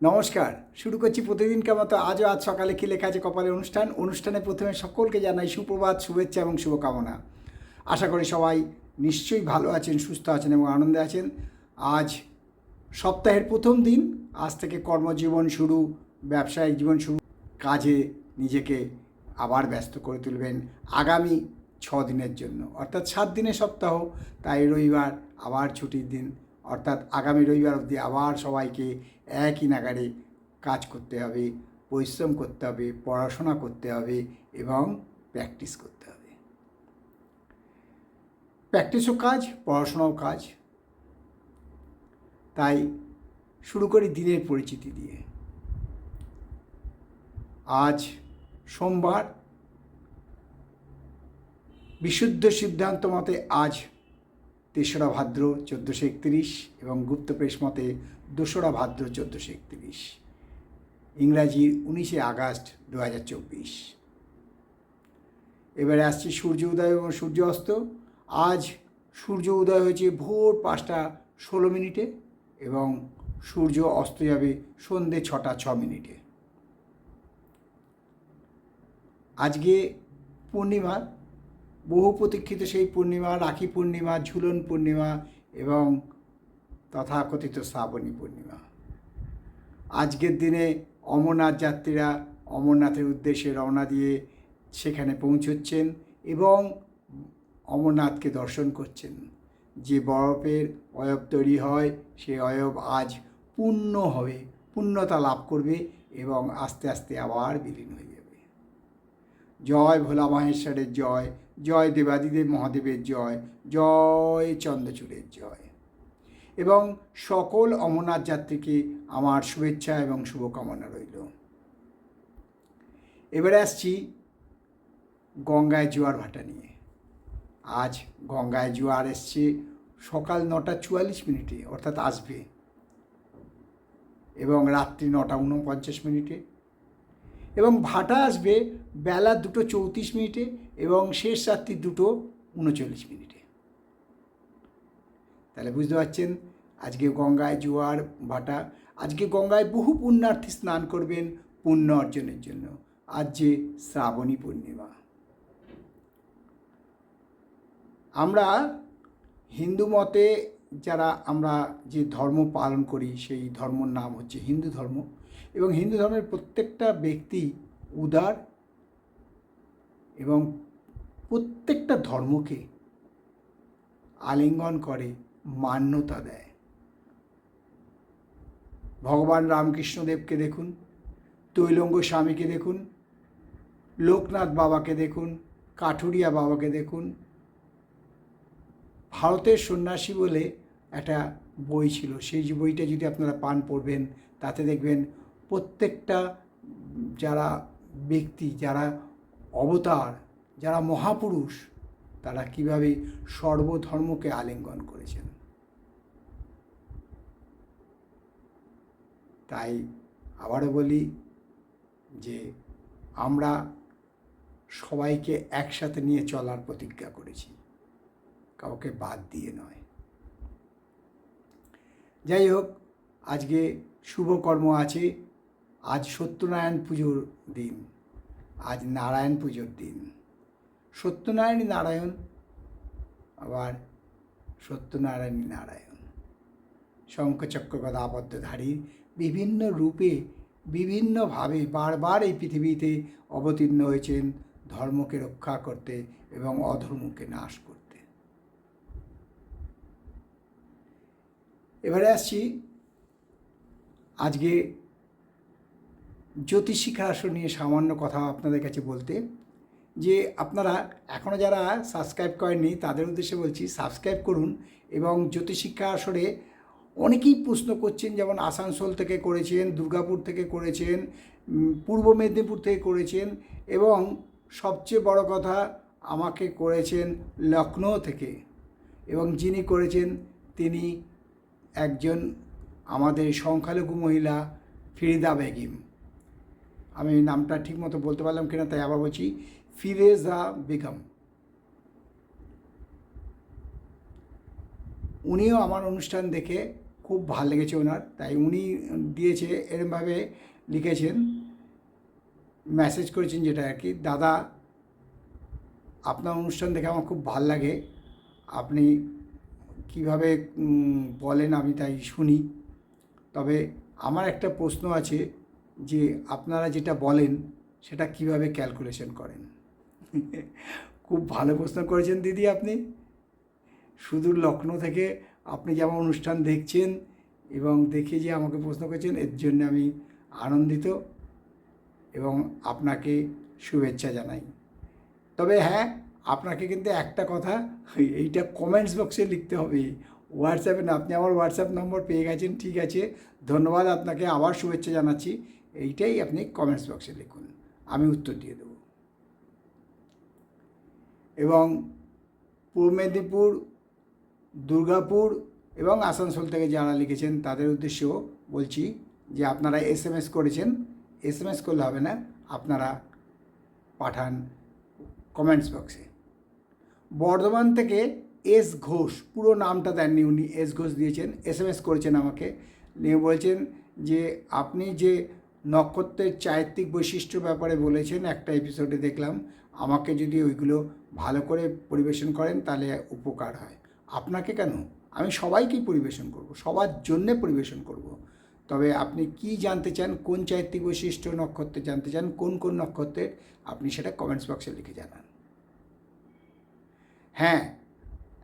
নমস্কার। শুরু করছি প্রতিদিনকার মতো আজ সকালে কি লেখা আছে কপালে অনুষ্ঠানে প্রথমে সকলকে জানাই সুপ্রভাত, শুভেচ্ছা এবং শুভকামনা। আশা করি সবাই নিশ্চয়ই ভালো আছেন, সুস্থ আছেন এবং আনন্দে আছেন। আজ সপ্তাহের প্রথম দিন, আজ থেকে কর্মজীবন শুরু, ব্যবসায়িক জীবন শুরু, কাজে নিজেকে আবার ব্যস্ত করে তুলবেন আগামী 6 দিনের জন্য, অর্থাৎ 7 দিনের সপ্তাহ। তাই রবিবার আবার ছুটির দিন, অর্থাৎ আগামী রবিবার অবধি আবার সবাইকে একই নাগারে কাজ করতে হবে, পরিশ্রম করতে হবে, পড়াশোনা করতে হবে এবং প্র্যাকটিস করতে হবে। প্র্যাকটিসও কাজ, পড়াশোনাও কাজ। তাই শুরু করি দিনের পরিচিতি দিয়ে। আজ সোমবার, বিশুদ্ধ সিদ্ধান্ত মতে আজ 3রা ভাদ্র 1431 এবং গুপ্তপ্রেস মতে 2রা ভাদ্র 1431, ইংরাজির 19শে আগস্ট 2024। এবারে আসছে সূর্য উদয় এবং সূর্য অস্ত। আজ সূর্য উদয় হয়েছে ভোর 5টা 16 মিনিটে এবং সূর্য অস্ত যাবে সন্ধ্যে 6টা 6 মিনিটে। আজকে পূর্ণিমা, বহু প্রতীক্ষিত সেই পূর্ণিমা, রাখি পূর্ণিমা, ঝুলন পূর্ণিমা এবং তথাকথিত শ্রাবণী পূর্ণিমা। আজকের দিনে অমরনাথ যাত্রীরা অমরনাথের উদ্দেশ্যে রওনা দিয়ে সেখানে পৌঁছচ্ছেন এবং অমরনাথকে দর্শন করছেন। যে বরফের অয়ব তৈরি হয় সেই অয়ব আজ পূর্ণ হবে, পূর্ণতা লাভ করবে এবং আস্তে আস্তে আবার বিলীন হয়ে যাবে। জয় ভোলা মহেশ্বরের জয়, জয় দেবাদিদেব মহাদেবের জয়, জয় চন্দ্রচূড়ের জয়। এবং সকল অমরনাথ যাত্রীকে আমার শুভেচ্ছা এবং শুভকামনা রইল। এবারে আসছি গঙ্গায় জোয়ার ভাটা নিয়ে। আজ গঙ্গায় জোয়ার এসছে সকাল 9টা 44 মিনিটে, অর্থাৎ আসবে, এবং রাত্রি 9টা 49 মিনিটে, এবং ভাটা আসবে বেলা 2টো 34 মিনিটে এবং শেষ রাত্রি 2টো 39 মিনিটে। তাহলে বুঝতে পারছেন আজকে গঙ্গায় জোয়ার ভাটা। আজকে গঙ্গায় বহু পুণ্যার্থী স্নান করবেন পুণ্য অর্জনের জন্য। আজ যে শ্রাবণী পূর্ণিমা। আমরা হিন্দু মতে যারা আমরা যে ধর্ম পালন করি সেই ধর্মর নাম হচ্ছে হিন্দু ধর্ম, এবং হিন্দু ধর্মের প্রত্যেকটা ব্যক্তি উদার এবং প্রত্যেকটা ধর্মকে আলিঙ্গন করে, মান্যতা দেয়। ভগবান রামকৃষ্ণদেবকে দেখুন, তৈলঙ্গ স্বামীকে দেখুন, লোকনাথ বাবাকে দেখুন, কাঠুরিয়া বাবাকে দেখুন। ভারতের সন্ন্যাসী বলে একটা বই ছিল, সেই যে বইটা যদি আপনারা পান পড়বেন, তাতে দেখবেন প্রত্যেকটা যারা ব্যক্তি, যারা অবতার, যারা মহাপুরুষ, তারা কীভাবে সর্বধর্মকে আলিঙ্গন করেছেন। তাই আবারও বলি যে আমরা সবাইকে একসাথে নিয়ে চলার প্রতিজ্ঞা করেছি, কাউকে বাদ দিয়ে নয়। যাই হোক, আজকে শুভকর্ম আছে। আজ সত্যনারায়ণ পুজোর দিন, আজ নারায়ণ পুজোর দিন। সত্যনারায়ণী নারায়ণ, আবার সত্যনারায়ণী নারায়ণ। শঙ্খচক্র গদা আবদ্ধধারী বিভিন্ন রূপে বিভিন্নভাবে বারবার এই পৃথিবীতে অবতীর্ণ হয়েছেন ধর্মকে রক্ষা করতে এবং অধর্মকে নাশ করতে। এবারে আসছি আজকে জ্যোতিষিক্ষা আসর নিয়ে সামান্য কথা আপনাদের কাছে বলতে। যে আপনারা এখনও যারা সাবস্ক্রাইব করেননি তাদের উদ্দেশ্যে বলছি, সাবস্ক্রাইব করুন। এবং জ্যোতিষিক্ষা আসরে অনেকেই প্রশ্ন করছেন, যেমন আসানসোল থেকে করেছেন, দুর্গাপুর থেকে করেছেন, পূর্ব মেদিনীপুর থেকে করেছেন, এবং সবচেয়ে বড় কথা আমাকে করেছেন লখনৌ থেকে। এবং যিনি করেছেন তিনি একজন আমাদের সংখ্যালঘু মহিলা ফিরোজা বেগম। আমি নামটা ঠিকমতো বলতে পারলাম কিনা তাই আবার বলছি, ফিরোজা বেগম। উনিও আমার অনুষ্ঠান দেখে খুব ভালো লেগেছে ওনার, তাই উনি দিয়েছে এরমভাবে লিখেছেন, মেসেজ করেছেন যেটা আর কি, দাদা আপনার অনুষ্ঠান দেখে আমার খুব ভাল লাগে, আপনি কিভাবে বলেন আমি তাই শুনি, তবে আমার একটা প্রশ্ন আছে যে আপনারা যেটা বলেন সেটা কিভাবে ক্যালকুলেশন করেন। খুব ভালো প্রশ্ন করেছেন দিদি আপনি। সুদূর লখনৌ থেকে আপনি যেমন অনুষ্ঠান দেখছেন এবং দেখে যে আমাকে প্রশ্ন করেছেন, এর জন্য আমি আনন্দিত এবং আপনাকে শুভেচ্ছা জানাই। তবে হ্যাঁ, আপনাকে কিন্তু একটা কথা, এইটা কমেন্টস বক্সে লিখতে হবে, হোয়াটসঅ্যাপে না। আপনি আমার হোয়াটসঅ্যাপ নম্বর পেয়ে গেছেন, ঠিক আছে, ধন্যবাদ আপনাকে, আবার শুভেচ্ছা জানাচ্ছি। এইটাই আপনি কমেন্টস বক্সে লিখুন, আমি উত্তর দিয়ে দেব। এবং পূর্ব মেদিনীপুর, দুর্গাপুর এবং আসানসোল থেকে যারা লিখেছেন তাদের উদ্দেশ্যেও বলছি যে আপনারা SMS করেছেন, SMS করলে হবে না, আপনারা পাঠান কমেন্টস বক্সে। বর্ধমান থেকে এস ঘোষ, পুরো নামটা দেননি উনি, এস ঘোষ দিয়েছেন, SMS করেছেন আমাকে, নিয়ে বলছেন যে আপনি যে নক্ষত্রের চারিত্রিক বৈশিষ্ট্য ব্যাপারে বলেছেন একটা এপিসোডে দেখলাম, আমাকে যদি ওইগুলো ভালো করে পরিবেশন করেন তাহলে উপকার হয়। আপনাকে কেন, আমি সবাইকেই পরিবেশন করব, সবার জন্যে পরিবেশন করব। তবে আপনি কি জানতে চান, কোন চারিত্রিক বৈশিষ্ট্য নক্ষত্রের জানতে চান, কোন কোন নক্ষত্রের, আপনি সেটা কমেন্টস বক্সে লিখে জানান। হ্যাঁ,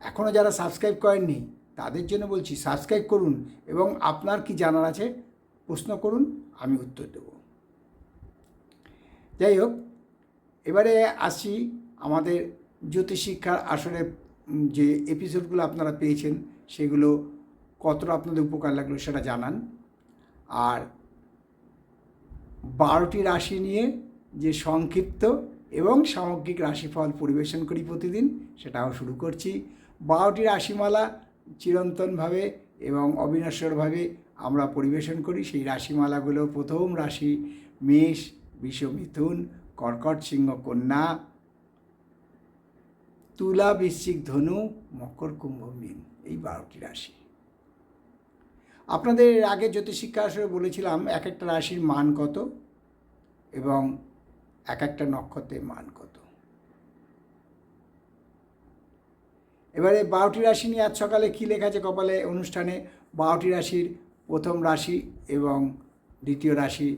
এখনও যারা সাবস্ক্রাইব করেননি তাদের জন্য বলছি সাবস্ক্রাইব করুন এবং আপনার কি জানার আছে প্রশ্ন করুন, আমি উত্তর দেব। যাই হোক, এবারে আসি আমাদের জ্যোতিষশিক্ষার আসলে যে এপিসোডগুলো আপনারা পেয়েছেন সেগুলো কতটা আপনাদের উপকার লাগলো সেটা জানান। আর 12টি রাশি নিয়ে যে সংক্ষিপ্ত এবং সামগ্রিক রাশিফল পরিবেশন করি প্রতিদিন, সেটাও শুরু করছি। 12টি রাশিমালা চিরন্তনভাবে এবং অবিনশ্বরভাবে আমরা পরিবেশন করি। সেই রাশিমালাগুলো, প্রথম রাশি মেষ, বৃষ, মিথুন, কর্কট, সিংহ, কন্যা, তুলা, বৃশ্চিক, ধনু, মকর, কুম্ভ, মীন, এই 12টি রাশি। আপনাদের আগে জ্যোতিষশিক্ষা আসলে বলেছিলাম এক একটা রাশির মান কত এবং এক একটা নক্ষত্রের মান কত। এবারে 12টি রাশি নিয়ে আজ সকালে কী লেখা আছে কপালে অনুষ্ঠানে, 12টি রাশির প্রথম রাশি এবং দ্বিতীয় রাশি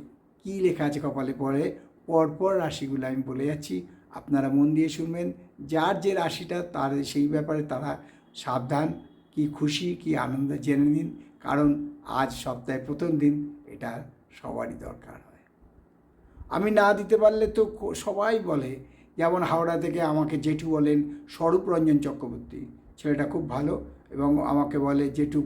কী লেখা আছে কপালে, পরে পরপর রাশিগুলো আমি বলে যাচ্ছি, আপনারা মন দিয়ে শুনবেন। যার যে রাশিটা তার সেই ব্যাপারে তারা সাবধান, কি খুশি কি আনন্দ জেনে নিন, কারণ আজ সপ্তাহে প্রথম দিন, এটা সবারই দরকার হয়। আমি না দিতে পারলে তো সবাই বলে, যেমন হাওড়া থেকে আমাকে জেঠু বলেন স্বরূপ রঞ্জন চক্রবর্তী, ছেলেটা খুব ভালো, এবং আমাকে বলে জেঠু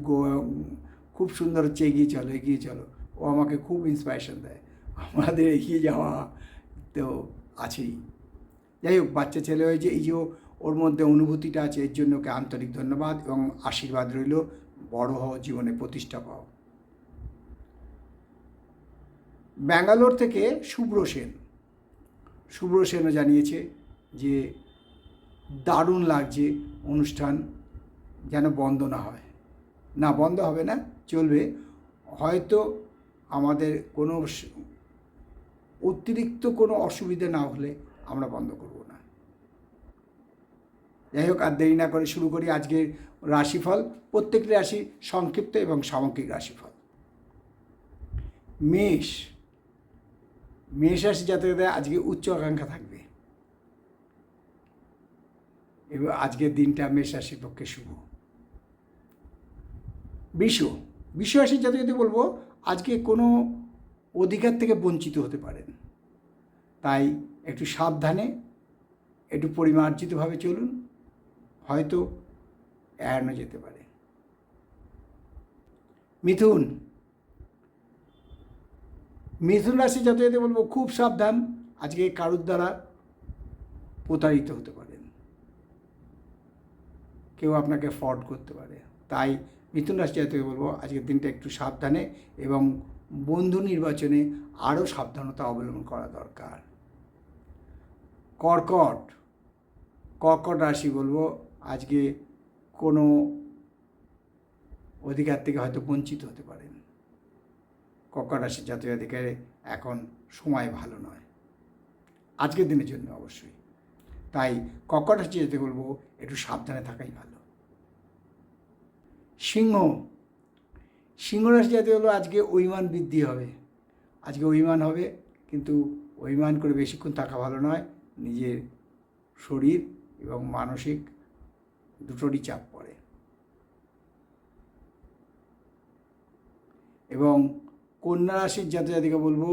খুব সুন্দর হচ্ছে, এগিয়ে চলো এগিয়ে চলো, ও আমাকে খুব ইন্সপিরেশন দেয়, আমাদের এগিয়ে যাওয়া তো আছেই। যাই হোক, বাচ্চা ছেলে হয়েছে, এই যে ওর মধ্যে অনুভূতিটা আছে, এর জন্য ওকে আন্তরিক ধন্যবাদ এবং আশীর্বাদ রইল, বড় হও, জীবনে প্রতিষ্ঠা পাও। ব্যাঙ্গালোর থেকে শুভ্র সেনও জানিয়েছে যে দারুণ লাগছে অনুষ্ঠান, যেন বন্ধ না হয়। না, বন্ধ হবে না, চলবে, হয়তো আমাদের কোনো অতিরিক্ত কোনো অসুবিধা না হলে আমরা বন্ধ করব না। যাই হোক, আর দেরি না করে শুরু করি আজকের রাশিফল। প্রত্যেকটি রাশি সংক্ষিপ্ত এবং সামগ্রিক রাশিফল। মেষ রাশি জাতকদের আজকে উচ্চ আকাঙ্ক্ষা থাকবে এবং আজকের দিনটা মেষ রাশির পক্ষে শুভ। বৃষ রাশির জাতকদের বলবো আজকে কোনো অধিকার থেকে বঞ্চিত হতে পারেন, তাই একটু সাবধানে, একটু পরিমার্জিতভাবে চলুন, হয়তো এড়ানো যেতে পারে। মিথুন রাশি জাতকদের বলবো খুব সাবধান, আজকে কারুর দ্বারা প্রতারিত হতে পারেন, কেউ আপনাকে ফ্রড করতে পারে, তাই মিথুন রাশি জাতকদের বলবো আজকের দিনটা একটু সাবধানে এবং বন্ধু নির্বাচনে আরও সাবধানতা অবলম্বন করা দরকার। কর্কট রাশি বলবো আজকে কোনো অধিকার থেকে হয়তো বঞ্চিত হতে পারেন। কর্কট রাশির জাতক জাতিকার এখন সময় ভালো নয়, আজকের দিনের জন্য অবশ্যই। তাই কর্কট রাশি যেতে বলবো একটু সাবধানে থাকাই ভালো। সিংহ রাশি জাতি হলো আজকে অভিমান বৃদ্ধি হবে। আজকে অভিমান হবে, কিন্তু অভিমান করে বেশিক্ষণ থাকা ভালো নয়। নিজের শরীর এবং মানসিক দুটোরই চাপ পড়ে। এবং কন্যা রাশির জাতক জাতিকা বলবো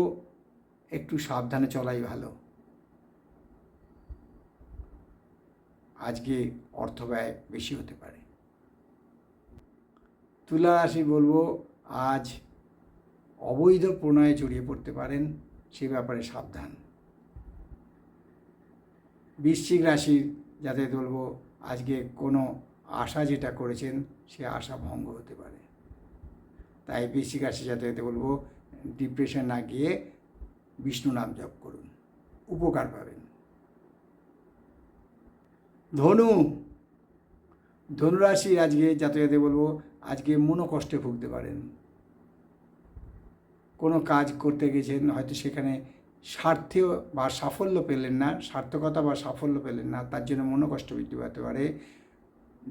একটু সাবধানে চলাই ভালো। আজকে অর্থ ব্যয় বেশি হতে পারে। তুলা রাশি বলবো আজ অবৈধ প্রণয়ে জড়িয়ে পড়তে পারেন, সে ব্যাপারে সাবধান। বৃশ্চিক রাশির যাতে বলবো আজকে কোনো আশা যেটা করেছেন সে আশা ভঙ্গ হতে পারে। তাই বৃশ্চিক রাশি যাতে বলবো ডিপ্রেশন না গিয়ে বিষ্ণু নাম জপ করুন, উপকার পাবেন। ধনুরাশি আজকে যাতে বলবো আজকে মনোকষ্টে ভুগতে পারেন। কোনো কাজ করতে গেছেন, হয়তো সেখানে স্বার্থেও বা সাফল্য পেলেন না, সার্থকতা বা সাফল্য পেলেন না, তার জন্য মনোকষ্ট বৃদ্ধি পেতে পারে।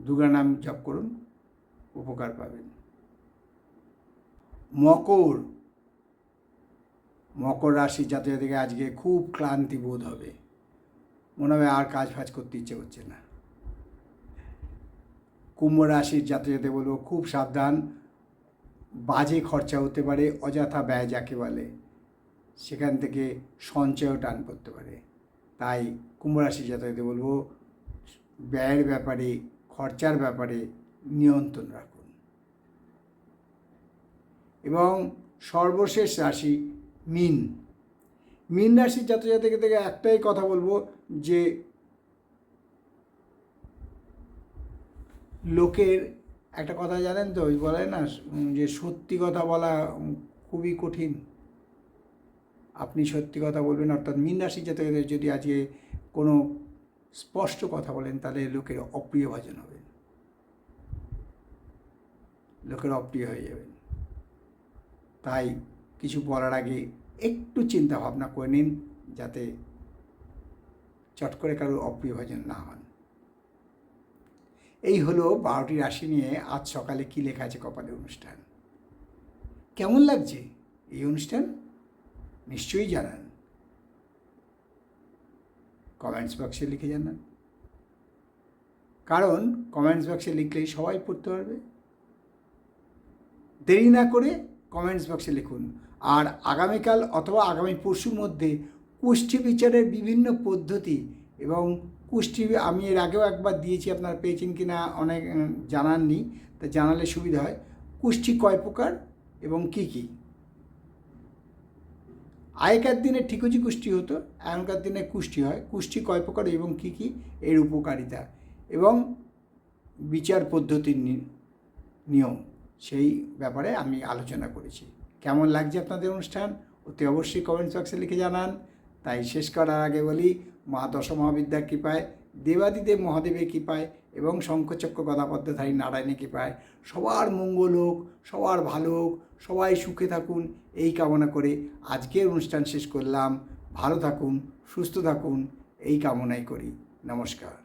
দুর্গা নাম জপ করুন, উপকার পাবেন। মকর রাশির জাতক জাতিকা আজকে খুব ক্লান্তি বোধ হবে, মনে হবে আর কাজ ফাজ করতে ইচ্ছে করছে না। কুম্ভ রাশির জাতক জাতিকা বলবো খুব সাবধান, বাজে খরচা হতে পারে, অযথা ব্যয় যাকে বলে, সেখান থেকে সঞ্চয়ও টান পড়তে পারে। তাই কুম্ভ রাশির জাতক জাতিকা বলবো ব্যয়ের ব্যাপারে, খরচার ব্যাপারে নিয়ন্ত্রণ রাখুন। এবং সর্বশেষ রাশি মীন রাশির জাতক জাতিকা থেকে একটাই কথা বলবো যে লোকের একটা কথা জানেন তো, বলে না যে সত্যি কথা বলা খুবই কঠিন। আপনি সত্যি কথা বলবেন, অর্থাৎ মীন রাশির জাতকদের যদি আজকে কোনো স্পষ্ট কথা বলেন তাহলে লোকের অপ্রিয় ভাজন হবেন, লোকের অপ্রিয় হয়ে যাবেন। তাই কিছু বলার আগে একটু চিন্তা ভাবনা করে নিন, যাতে চট করে কারোর অপ্রিয় ভাজন না হন। এই হলো 12টি রাশি নিয়ে আজ সকালে কী লেখা আছে কপালে অনুষ্ঠান। কেমন লাগছে এই অনুষ্ঠান নিশ্চয়ই জানান, কমেন্টস বক্সে লিখে জানান, কারণ কমেন্টস বক্সে লিখলেই সবাই পড়তে পারবে। দেরি না করে কমেন্টস বক্সে লিখুন। আর আগামীকাল অথবা আগামী পরশুর মধ্যে কুষ্টি বিচারের বিভিন্ন পদ্ধতি এবং কুষ্টি আমি এর আগেও একবার দিয়েছি, আপনারা পেয়েছেন কি না অনেক জানাননি, তা জানালে সুবিধা হয়। কুষ্টি কয় প্রকার এবং কী কী। আগেকার দিনে ঠিকুজি কুষ্টি হতো, এখনকার দিনে কুষ্টি হয়। কুষ্টি কয় প্রকার এবং কী কী, এর উপকারিতা এবং বিচার পদ্ধতির নিয়ম, সেই ব্যাপারে আমি আলোচনা করেছি। কেমন লাগছে আপনাদের অনুষ্ঠান অতি অবশ্যই কমেন্টস বক্সে লিখে জানান। তাই শেষ করার আগে বলি, মা দশমহাবিদ্যার কৃপায়, দেবাদিদেব মহাদেবের কৃপায় এবং শঙ্খচক্র গদাপদ্মধারী নারায়ণের কৃপায় সবার মঙ্গল হোক, সবার ভালো হোক, সবাই সুখে থাকুন, এই কামনা করে আজকের অনুষ্ঠান শেষ করলাম। ভালো থাকুন, সুস্থ থাকুন, এই কামনাই করি। নমস্কার।